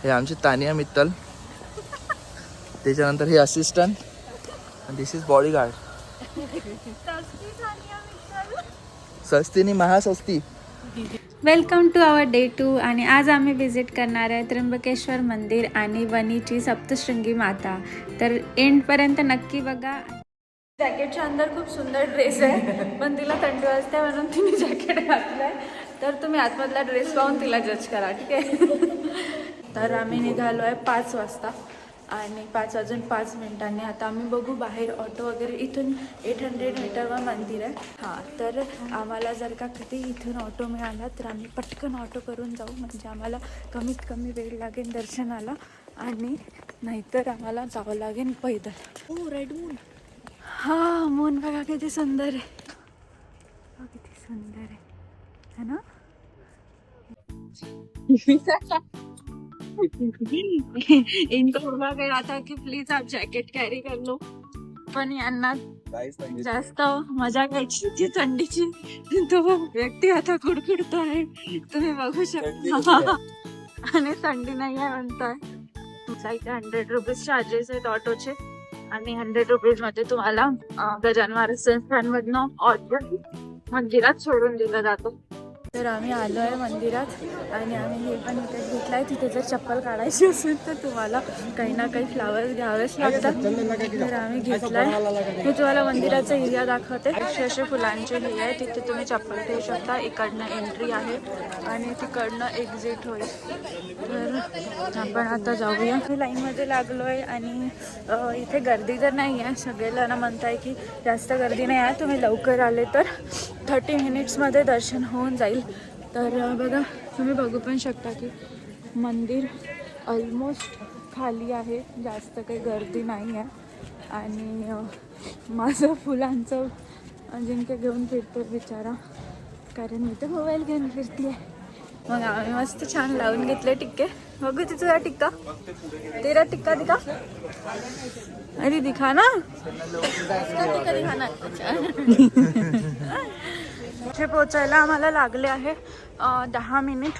हे आमची तानिया मित्तल, त्याच्यानंतर हे असिस्टंट, दिस इज बॉडीगार्ड. सस्तीनी महासस्ती. वेलकम टू आवर डे 2 आणि आज आम्ही विजिट करणार आहे त्र्यंबकेश्वर मंदिर आणि वणीची सप्तशृंगी माता. तर एंडपर्यंत नक्की बघा. जॅकेटच्या अंदर खूप सुंदर ड्रेस आहे, पण तिला थंडी वाजते म्हणून तिने जॅकेट घातलंय. तर तुम्ही आतमधला ड्रेस पाहून तिला जज करा, ठीक आहे. तर आम्ही निघालो आहे 5 वाजता आणि 5:05 आता आम्ही बघू बाहेर ऑटो वगैरे. इथून 800 मीटरवर मंदिर आहे. हां, तर आम्हाला जर का कधी इथून ऑटो मिळाला तर आम्ही पटकन ऑटो करून जाऊ, म्हणजे आम्हाला कमीत कमी वेळ लागेल दर्शनाला, आणि नाहीतर आम्हाला जावं लागेल पैदल. ओ रेड मून. हां, मून बघा किती सुंदर आहे, किती सुंदर आहे ना. इनको बोला गया था कि प्लीज आप जॅकेट कॅरी कर लो, पण यांना जास्त मजा घ्यायची होती थंडीची. तो व्यक्ती आता कुडकुडतो आहे, तुम्ही बघू शकता. आणि थंडी नाही आहे म्हणताय. इथे 100 रुपीज चार्जेस आहेत ऑटोचे, आणि 100 रुपीज मध्ये तुम्हाला गजानन महाराज संस्थानमधनं ऑटो मंदिरात सोडून दिला जातो. तर आम्ही आलो आहे मंदिरात, आणि आम्ही हे पण इथे घेतलं आहे. तिथे जर चप्पल काढायची असेल तर तुम्हाला काही ना काही फ्लावर्स घ्यावेच लागतात. तर आम्ही घेतलं आहे. मी तुम्हाला मंदिराचा एरिया दाखवते. असे फुलांचे हे आहे, तिथे तुम्ही चप्पल ठेवू शकता. इकडनं एंट्री आहे आणि तिकडनं एक्झिट होईल. तर आपण आता जाऊया. लाईनमध्ये लागलो आहे आणि इथे गर्दी तर नाही आहे. सगळेजण म्हणताय की जास्त गर्दी नाही आहे, तुम्ही लवकर आले तर 30 मिनिट्समध्ये दर्शन होऊन जाईल. तर बघा, तुम्ही बघू पण शकता की मंदिर ऑलमोस्ट खाली आहे, जास्त काही गर्दी नाही आहे. आणि माझं फुलांचं अजिंक्य घेऊन फिरतो बिचारा, कारण मी तर मोबाईल घेऊन फिरते आहे. मग आम्ही मस्त छान लावून घेतले टिक्के. बघू तुझा टिक्का, तेरा टिक्का दिखा. अरे दिखा ना, टिक्का दिखा ना. इथे पोचायला आम्हाला लागले आहे 10 मिनिट.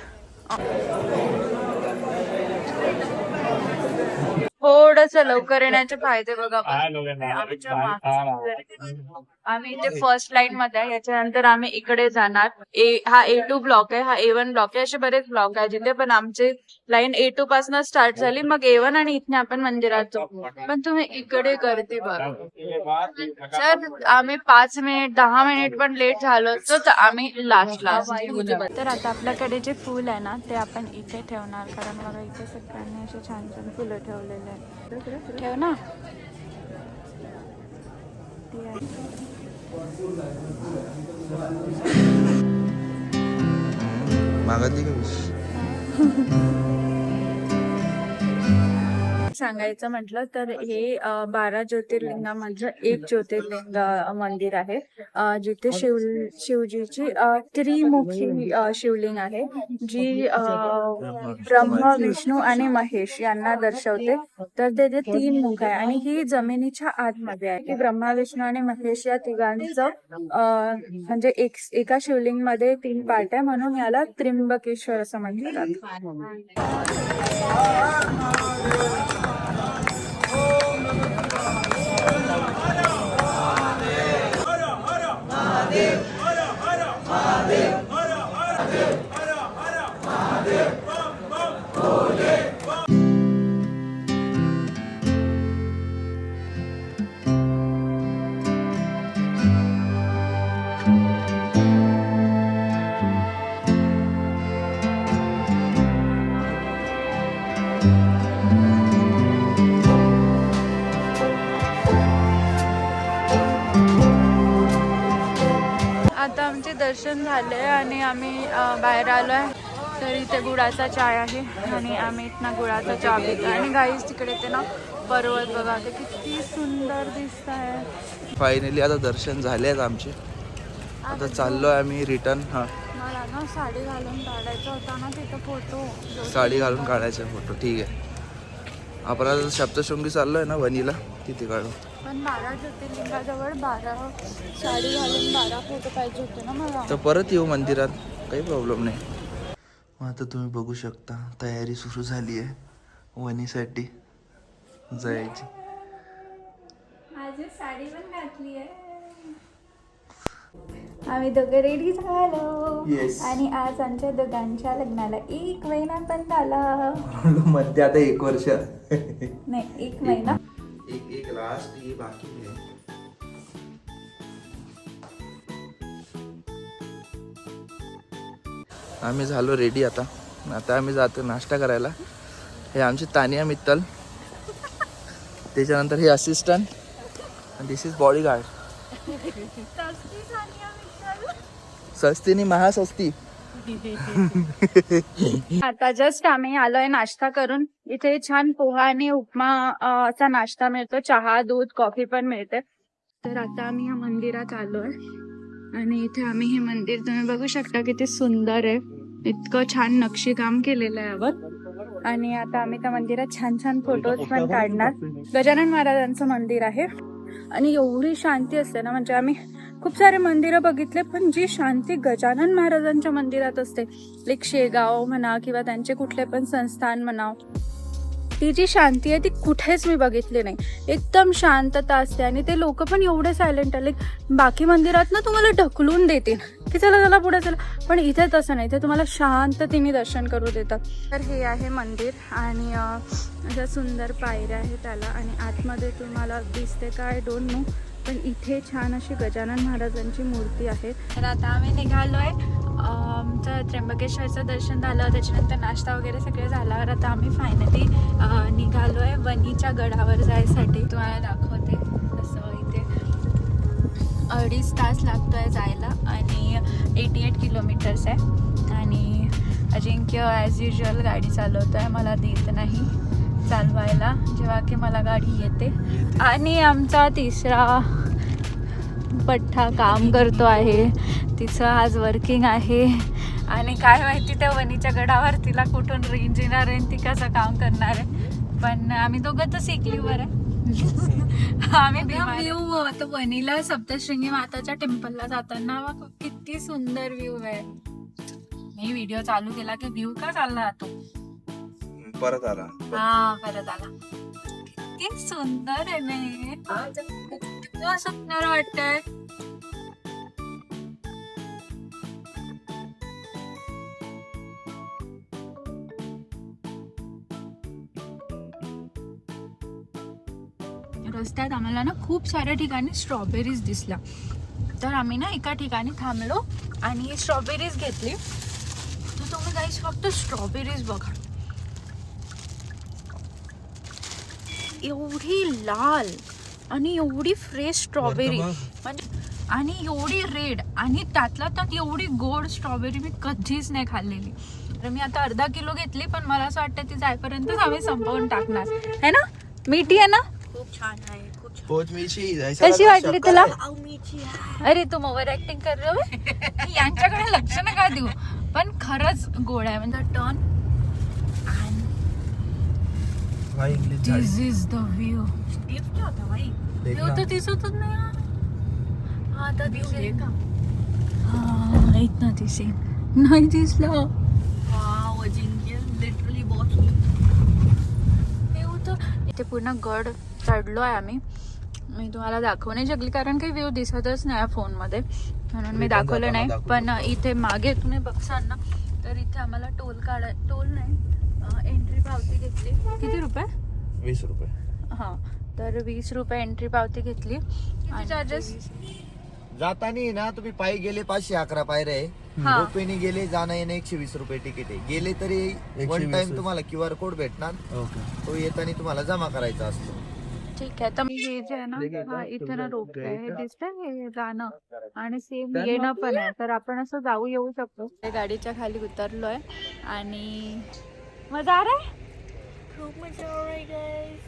थोडस लवकर येण्याचे फायदे बघा. आम्ही इथे फर्स्ट लाईन मध्ये आहे, याच्यानंतर आम्ही इकडे जाणार. हा A2 ब्लॉक आहे, हा A1 ब्लॉक आहे. असे बरेच ब्लॉक आहे जिथे, पण आमची लाईन A2 पासून स्टार्ट झाली, मग A1, आणि इथे आपण मंदिरात जाऊ. पण तुम्ही इकडे गर्दी बघा. सर आम्ही 5 मिनिट 10 मिनिट पण लेट झालो असतो तर आम्ही लास्टला. तर आता आपल्याकडे जे फुल आहे ना ते आपण इथे ठेवणार, कारण बघा इथे सगळ्यांनी असे छान छान फुलं ठेवलेले आहेत. ठेव ना. मागती सांगायचं म्हटलं तर हे 12 ज्योतिर्लिंगामधलं एक ज्योतिर्लिंग मंदिर आहे, जिथे शिवजीची त्रिमुखी शिवलिंग आहे, जी ब्रह्मा, विष्णू आणि महेश यांना दर्शवते. तर त्याचे 3 मुख आहे, आणि ही जमिनीच्या आतमध्ये आहे. की ब्रह्मा, विष्णू आणि महेश या तिघांचं म्हणजे एका शिवलिंग मध्ये 3 पार्ट आहे, म्हणून याला त्र्यंबकेश्वर असं म्हणतात. आता आमचे दर्शन झाले आणि आम्ही बाहेर आलो आहे. तर इथे गुळाचा चाय आहे आणि आम्ही इथनं गुळाचा चहा पितो. आणि गाईज तिकडे ते ना पर्वत बघा, ते किती सुंदर दिसत आहे. फायनली आता दर्शन झाले आहेत आमचे. आता चाललोय आम्ही रिटर्न. हा, मला ना साडी घालून काढायचा होता ना तिथं फोटो. साडी घालून काढायचा फोटो, ठीक आहे. आपण आता सप्तशृंगी चाललोय ना वणीला, तिथे काढू. पण 12 ज्योतिर्लिंगाजवळ 12 साडी घालून 12 फोटो पाहिजे होते ना मला. तर परत येऊ मंदिरात, काही प्रॉब्लेम नाही. मग आता तुम्ही बघू शकता तयारी सुरू झाली आहे. वनीसाठी जायची. माझी साडी पण घातली आहे. आम्ही दोघं रेडी झालो. Yes. आणि आज आमच्या दोघांच्या लग्नाला 1 महिना पण झाला. मध्ये आता 1 वर्ष. नाही 1 महिना. एक लास्ट ही बाकी आहे. आम्ही झालो रेडी. आता आम्ही जातो नाश्ता करायला. हे आमची तानिया मित्तल, त्याच्यानंतर हे असिस्टंट, दिस इज बॉडीगार्ड. सस्ती महासस्ती. आता जस्ट आम्ही आलोय नाश्ता करून. इथे छान पोहा आणि उपमा चा नाश्ता मिळतो. चहा, दूध, कॉफी पण मिळते. तर आता आम्ही या मंदिरात आलोय आणि इथे आम्ही हे मंदिर तुम्ही बघू शकता किती सुंदर आहे. इतकं छान नक्षीकाम केलेलं आहे यावर. आणि आता आम्ही त्या मंदिरात छान छान फोटोज पण काढणार. गजानन महाराजांचं मंदिर आहे आणि एवढी शांती असते ना, म्हणजे आम्ही खूप सारे मंदिरं बघितले पण जी शांती गजानन महाराजांच्या मंदिरात असते, लाईक शेगाव म्हणा किंवा त्यांचे कुठले पण संस्थान म्हणा, ती जी शांती आहे ती कुठेच मी बघितली नाही. एकदम शांतता असते आणि ते लोक पण एवढे सायलेंट आहे. बाकी मंदिरात ना तुम्हाला ढकलून देतील की चला चला पुढे चला, पण इथे तसं नाही. इथे तुम्हाला शांततेने दर्शन करू देतात. तर हे आहे मंदिर आणि अशा सुंदर पायऱ्या आहे त्याला. आणि आतमध्ये तुम्हाला दिसते का आय डोंट नो, पण इथे छान अशी गजानन महाराजांची मूर्ती आहे. तर आता आम्ही निघालोय. आमचं त्र्यंबकेश्वरचं दर्शन झालं, त्याच्यानंतर नाश्ता वगैरे सगळे झाल्यावर आता आम्ही फायनली निघालोय वणीच्या गडावर जायसाठी. तुम्हाला दाखवते तसं. इथे 2.5 तास लागतोय जायला आणि 88 किलोमीटर्स आहे. आणि अजिंक्य ॲज युजल गाडी चालवतोय, मला देत नाही चालवायला जेव्हा की मला गाडी येते. आणि आमचा तिसरा पठ्ठा काम करतो आहे, तिचं आज वर्किंग आहे. आणि काय माहिती त्या वणीच्या गडावर तिला कुठून रेंज येणार आहे, ती कसं काम करणार आहे. पण आम्ही दोघं तर सिकलीवर आहे. आम्ही व्ह्यू आता वणीला सप्तशृंगी माताच्या टेम्पलला जाताना किती सुंदर व्ह्यू आहे. मी व्हिडिओ चालू केला की व्ह्यू का चालला जातो, परत आला. हा परत आला. किती सुंदर आहे ना, सुंदर वाटतंय. रस्त्यात आम्हाला ना खूप साऱ्या ठिकाणी स्ट्रॉबेरीज दिसल्या, तर आम्ही ना एका ठिकाणी थांबलो आणि स्ट्रॉबेरीज घेतली. तर तुम्ही गाईस फक्त स्ट्रॉबेरीज बघा, एवढी लाल आणि एवढी फ्रेश स्ट्रॉबेरी, म्हणजे आणि एवढी रेड आणि त्यातला त्यात एवढी गोड स्ट्रॉबेरी मी कधीच नाही खाल्लेली. तर मी आता अर्धा किलो घेतली, पण मला असं वाटतं ती जाईपर्यंत आम्ही संपवून टाकणार है ना. मिठी आहे ना, खूप छान आहे, खूप छान. बहुत मीठी. कशी वाटली तुला? मीठी आहे. अरे तू ओव्हर ऍक्टिंग कर रहे हो. यांच्याकडे लक्ष नका देऊ, पण खरंच गोड आहे. म्हणजे turn this is the view. Gift होता भाई. व्ह्यू तर दिसतच नाही. हा आता दिसेल का? हा इतना दिसेल नाही दिसलं. वाव, अजिंक्य लिटरली बहुत. व्ह्यू तर इथे पूर्ण गड चढलो आहे आम्ही. मी तुम्हाला दाखवू नाही शकली कारण काही व्ह्यू दिसतच नाही फोनमध्ये, म्हणून मी दाखवलं नाही. पण इथे मागे तुम्ही बघसाल ना, तर इथे आम्हाला टोल नाही, एंट्री पावती घेतली. किती रुपये? 20 रुपये. हा, तर 20 रुपये एंट्री पावती घेतली. आणि चार्जेस जातानी ना तुम्ही पायी गेले 511 पायऱ्या आहे. हा. रोपवेने गेले जाणं येणं 120 रुपये तिकीट आहे. गेले तरी 1 टाइम तुम्हाला QR कोड भेटणार, तो येताना तुम्हाला जमा करायचा असतो. ठीक आहे. तर मी हे जे आहे ना, हा इथे ना रोप आहे, हे दिसतंय हे जाणं आणि सेम येणं पण आहे. तर आपण असं जाऊ येऊ शकतो. गाडीच्या खाली उतरलोय आणि मजा आ रहा है. खूप मजा आ रही गाइस.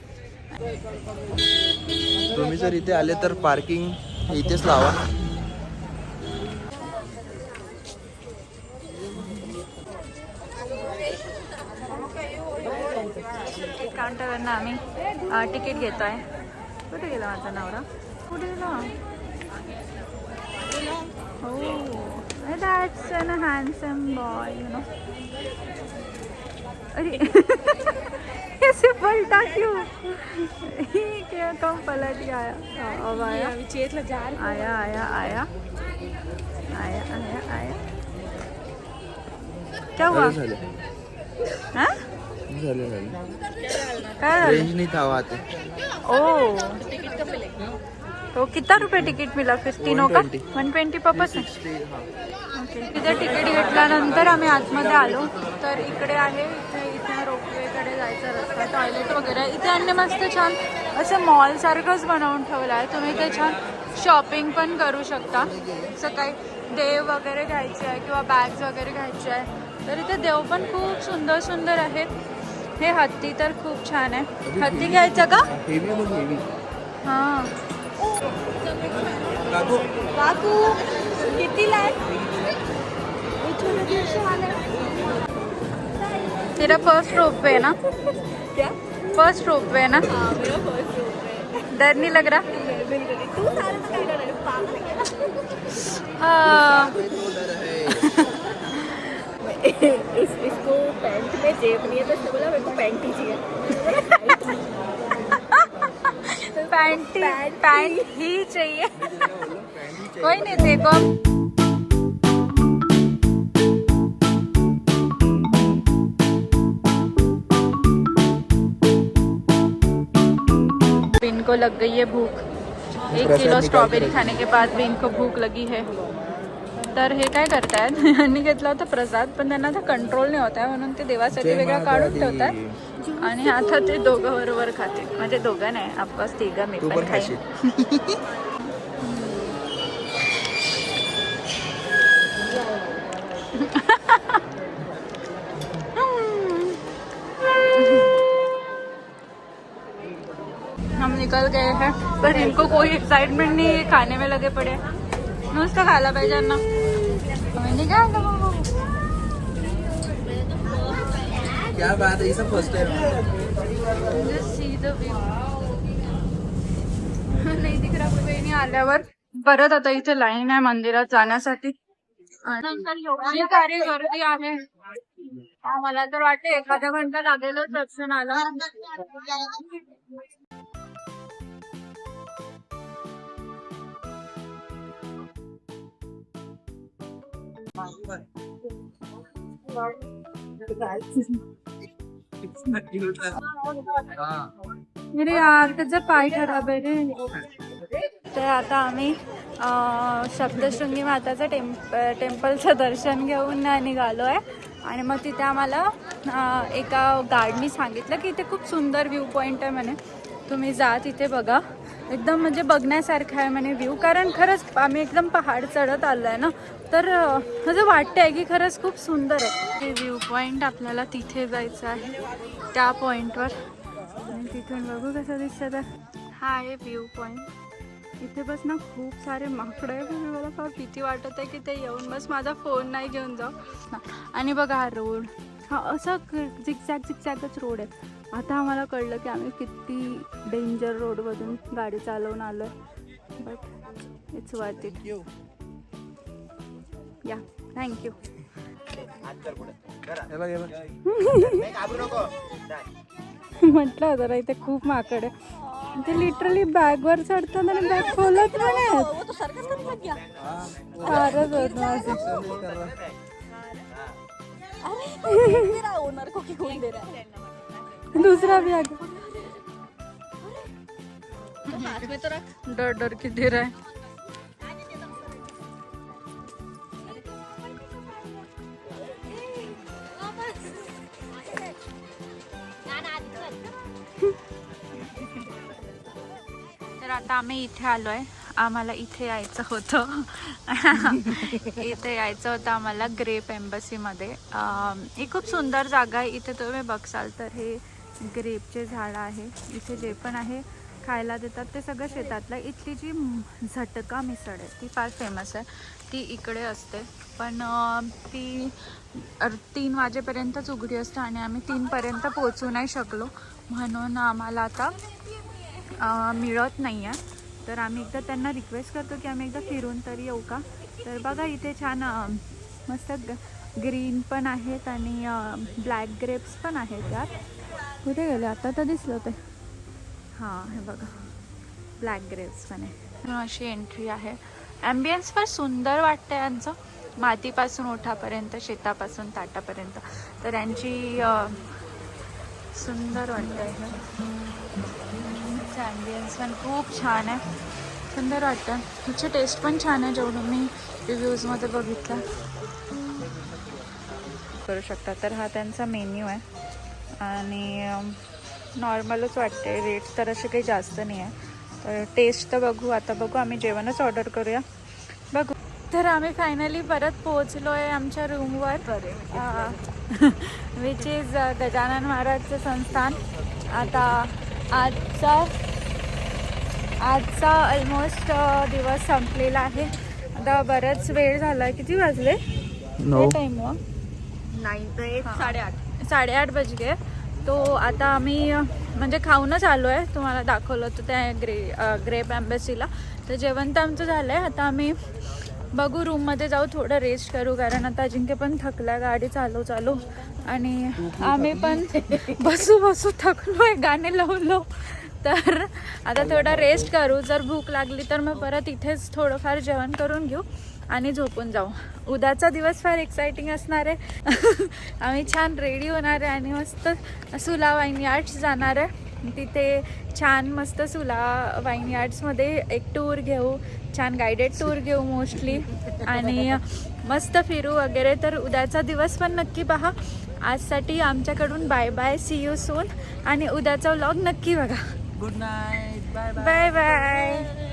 तुम्ही जर इथे आले तर पार्किंग इथेच लावा. काउंटरवरनं आम्ही तिकीट घेतोय. कुठे गेला माझा नवरा? कुठे गेला? हो, that's an handsome boy, you know. अरे ऐसे पलटा क्यों? क्या कम पलट गया? अब आया आया आया आया आया आया आया. क्या हुआ? झालं हाँ? झालं काय झालं? रेंज नहीं था वहाँ पे. ओ तो कितना रुपये तिकीट मिला फिर तीनों का? 120. 120 पर पर्सन. हाँ. ओके. तिथे तिकीट घेतल्यानंतर आम्ही आतमध्ये आलो. तर इकडे आहे इथे रोपवेकडे जायचा रस्ता, टॉयलेट वगैरे इथे अन्य मस्त छान असं मॉल सारखंच बनवून ठेवलं आहे. तुम्ही इथे छान शॉपिंग पण करू शकता. असं काही देव वगैरे घ्यायचे आहे किंवा बॅग्स वगैरे घ्यायचे आहे तर इथे देव पण खूप सुंदर सुंदर आहेत. हे हत्ती तर खूप छान आहे. हत्ती घ्यायचं का? हेवी मग हेवी. हां. काकू काकू कितीला आहे? तेरा फर्स्ट रोप है ना? क्या फर्स्ट रोप है ना? हाँ मेरा फर्स्ट रोप है. डर नहीं लग रहा? तू सारे तो काय करणार आहे? पागल आहे का? हाँ. इसको पैंट में जेब नहीं है तो इसने बोला मेरे को पैंट ही चाहिए. पैंट ही चाहिए. कोई नहीं देखो. इनको लग गई है भूख. 1 किलो स्ट्रॉबेरी खाने के बाद भी इनको भूक लगी है. तर हे काय करतायत? यांनी घेतला होता प्रसाद पण त्यांना आता कंट्रोल नाही होत आहे म्हणून ते देवासाठी वेगळा काढून ठेवतात आणि आता ते दोघं बरोबर खाते. म्हणजे दोघं नाही ऑफकोर्स तिघं मी पण खाईन. हम निकल गए हैं पर इनको कोई एक्साइटमेंट नहीं है. खाने में लगे पड़े नुसतं खायला पाहिजे ना. काय क्या बात है, ये सब first time. See the view. नाही दिख रहा कोणी आल्यावर परत आता इथे लाईन आहे मंदिरात जाण्यासाठी आणि एवढी सारी गर्दी आहे. मला तर वाटते एखादा घंटा लागेलच दर्शनाला. अरे यार त्याचा पाय खराब आहे रे. तर आता आम्ही सप्तशृंगी माताचं टेम्पलचं दर्शन घेऊन निघालो आहे आणि मग तिथे आम्हाला एका गार्डनी सांगितलं की इथे खूप सुंदर व्ह्यू पॉईंट आहे म्हणे. तुम्ही जा तिथे बघा. एकदम म्हणजे बघण्यासारखं आहे म्हणे व्ह्यू. कारण खरंच आम्ही एकदम पहाड चढत आलो आहे ना तर असं वाटतंय की खरंच खूप सुंदर आहे. हे व्ह्यू पॉईंट आपल्याला तिथे जायचं आहे त्या पॉईंटवर आणि तिथून बघू कसं दिसतं. तर हा आहे व्ह्यू पॉईंट. इथे बस ना खूप सारे माकडं आहे. मला फार भीती वाटत आहे की ते येऊन बस माझा फोन नाही घेऊन जाऊ. आणि बघा हा रोड हा असा झिकझॅकच रोड आहे. आता आम्हाला कळलं की आम्ही किती डेंजर रोडमधून गाडी चालवून आलो आहे. But it's worth it. या थँक्यू. म्हटलं होतं ना इथे खूप माकड आहे. ते लिटरली बॅगवर चढतात आणि बॅग खोलत नाही. फारच होत माझं. ओनर को क्यों दे रहा है? दूसरा भी आ गया. हाथ में तो रख. डर किती रहा है. तर आता आम्ही इथे आलोय. आम्हाला इथे यायचं होतं. इथे यायचं होतं आम्हाला ग्रेप एम्बसीमध्ये. ही खूप सुंदर जागा आहे. इथे तुम्ही बघसाल तर हे ग्रेपचे झाडं आहे. इथे जे पण आहे खायला देतात ते सगळं शेतातलं. इथली जी झटका मिसळ आहे ती फार फेमस आहे. ती इकडे असते पण ती 3 वाजेपर्यंतच उघडी असते आणि आम्ही 3 पर्यंत पोहोचू नाही शकलो म्हणून आम्हाला आता मिळत नाही आहे. तर आम्ही एकदा त्यांना रिक्वेस्ट करतो की आम्ही एकदा फिरून तरी येऊ का. तर बघा इथे छान मस्त ग्रीन पण आहेत आणि ब्लॅक ग्रेप्स पण आहेत यात. कुठे गेले आता तर दिसलं ते. हां हे बघा ब्लॅक ग्रेव्स पण आहे. अशी एंट्री आहे. ॲम्बियन्स फार सुंदर वाटतं यांचं, मातीपासून ओठापर्यंत, शेतापासून ताटापर्यंत. तर यांची सुंदर वाटतं. ॲम्बियन्स पण खूप छान आहे, सुंदर वाटतं. ह्याची टेस्ट पण छान आहे जेवढं मी रिव्ह्यूजमध्ये बघितलं. करू शकता. तर हा त्यांचा मेन्यू आहे आणि नॉर्मलच वाटते. रेट तर असे काही जास्त नाही आहे. तर टेस्ट तर बघू, आता बघू. आम्ही जेवणच ऑर्डर करूया, बघू. तर आम्ही फायनली परत पोहोचलो आहे आमच्या रूमवर, विच इज गजानन महाराजचं संस्थान. आता आजचा ऑलमोस्ट दिवस संपलेला आहे. आता बराच वेळ झाला. किती वाजले? 9 टाईम हो 9 ते 8:30. 8:30 बजले. तो आता आम्ही म्हणजे खाऊनच आलो आहे. तुम्हाला दाखवलं होतं त्या ग्रेप एम्बेसीला. तर जेवण तर आमचं झालं आहे. आता आम्ही बघू रूममध्ये जाऊ, थोडं रेस्ट करू, कारण आता अजिंक्य पण थकला गाडी चालू आणि आम्ही पण बसू थकलो आहे गाणे लावलो. तर आता थोडा रेस्ट करू. जर भूक लागली तर मग परत इथेच थोडंफार जेवण करून घेऊ आणि झोपून जाऊ. उद्याचा दिवस फार एक्साइटिंग असणार आहे. आम्ही छान रेडी होणार आहे आणि मस्त सुला वाईन यार्ड्स जाणार आहे. तिथे छान मस्त सुला वाईन यार्ड्समध्ये एक टूर घेऊ, छान गायडेड टूर घेऊ मोस्टली, आणि मस्त फिरू वगैरे. तर उद्याचा दिवस पण नक्की पहा. आजसाठी आमच्याकडून bye bye, see you soon. आणि उद्याचा व्लॉग नक्की बघा. Good night, bye bye bye.